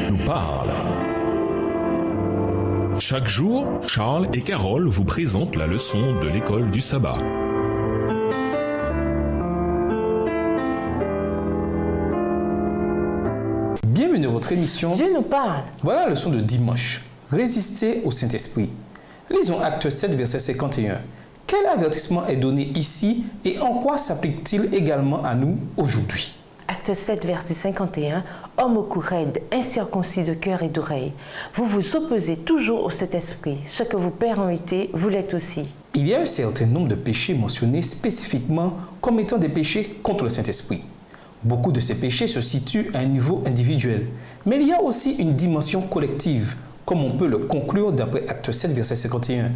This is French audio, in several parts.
nous parle. Chaque jour, Charles et Carole vous présentent la leçon de l'école du sabbat. Bienvenue dans votre émission Dieu nous parle. Voilà la leçon de dimanche. Résister au Saint-Esprit. Lisons Acte 7, verset 51. Quel avertissement est donné ici et en quoi s'applique-t-il également à nous aujourd'hui? Acte 7, verset 51. Homme au cou raide, incirconcis de cœur et d'oreille, vous vous opposez toujours au Saint-Esprit. Ce que vos pères ont été, vous l'êtes aussi. Il y a un certain nombre de péchés mentionnés spécifiquement comme étant des péchés contre le Saint-Esprit. Beaucoup de ces péchés se situent à un niveau individuel, mais il y a aussi une dimension collective, comme on peut le conclure d'après Acte 7, verset 51.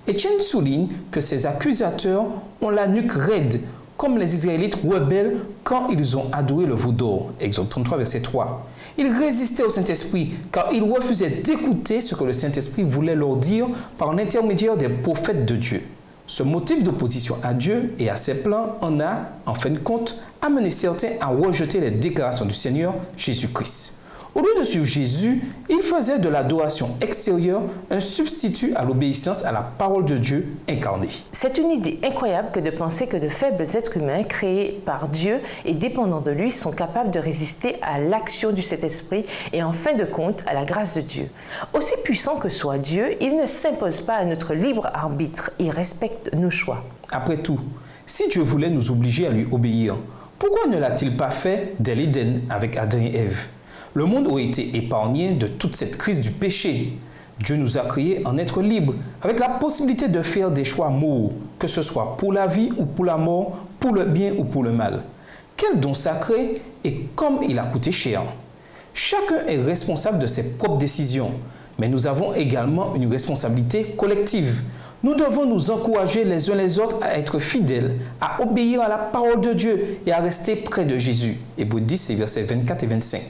Étienne souligne que ces accusateurs ont la nuque raide, comme les Israélites rebelles quand ils ont adoré le veau d'or. Exode 33, verset 3. Ils résistaient au Saint-Esprit car ils refusaient d'écouter ce que le Saint-Esprit voulait leur dire par l'intermédiaire des prophètes de Dieu. Ce motif d'opposition à Dieu et à ses plans en a, en fin de compte, amené certains à rejeter les déclarations du Seigneur Jésus-Christ. Au lieu de suivre Jésus, ils faisaient de l'adoration extérieure un substitut à l'obéissance à la parole de Dieu incarnée. C'est une idée incroyable que de penser que de faibles êtres humains créés par Dieu et dépendants de lui sont capables de résister à l'action du Saint-Esprit et en fin de compte à la grâce de Dieu. Aussi puissant que soit Dieu, il ne s'impose pas à notre libre arbitre, il respecte nos choix. Après tout, si Dieu voulait nous obliger à lui obéir, pourquoi ne l'a-t-il pas fait dès l'Éden avec Adam et Ève? Le monde aurait été épargné de toute cette crise du péché. Dieu nous a créés en être libres, avec la possibilité de faire des choix moraux, que ce soit pour la vie ou pour la mort, pour le bien ou pour le mal. Quel don sacré et comme il a coûté cher. Chacun est responsable de ses propres décisions, mais nous avons également une responsabilité collective. Nous devons nous encourager les uns les autres à être fidèles, à obéir à la parole de Dieu et à rester près de Jésus. Hébreux 10, versets 24 et 25.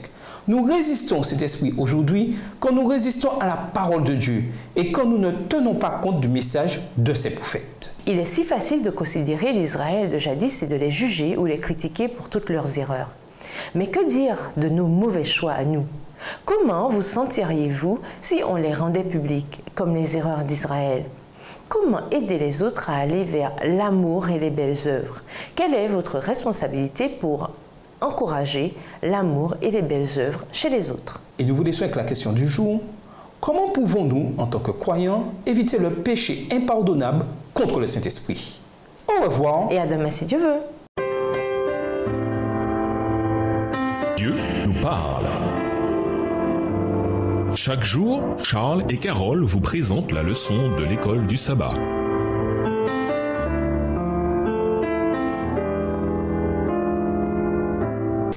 Nous résistons au Saint-Esprit aujourd'hui quand nous résistons à la parole de Dieu et quand nous ne tenons pas compte du message de ses prophètes. Il est si facile de considérer l'Israël de jadis et de les juger ou les critiquer pour toutes leurs erreurs. Mais que dire de nos mauvais choix à nous? Comment vous sentiriez-vous si on les rendait publics, comme les erreurs d'Israël? Comment aider les autres à aller vers l'amour et les belles œuvres? Quelle est votre responsabilité pour encourager l'amour et les belles œuvres chez les autres? Et nous vous laissons avec la question du jour. Comment pouvons-nous, en tant que croyants, éviter le péché impardonnable contre le Saint-Esprit? Au revoir. Et à demain si Dieu veut. Dieu nous parle. Chaque jour, Charles et Carole vous présentent la leçon de l'école du sabbat.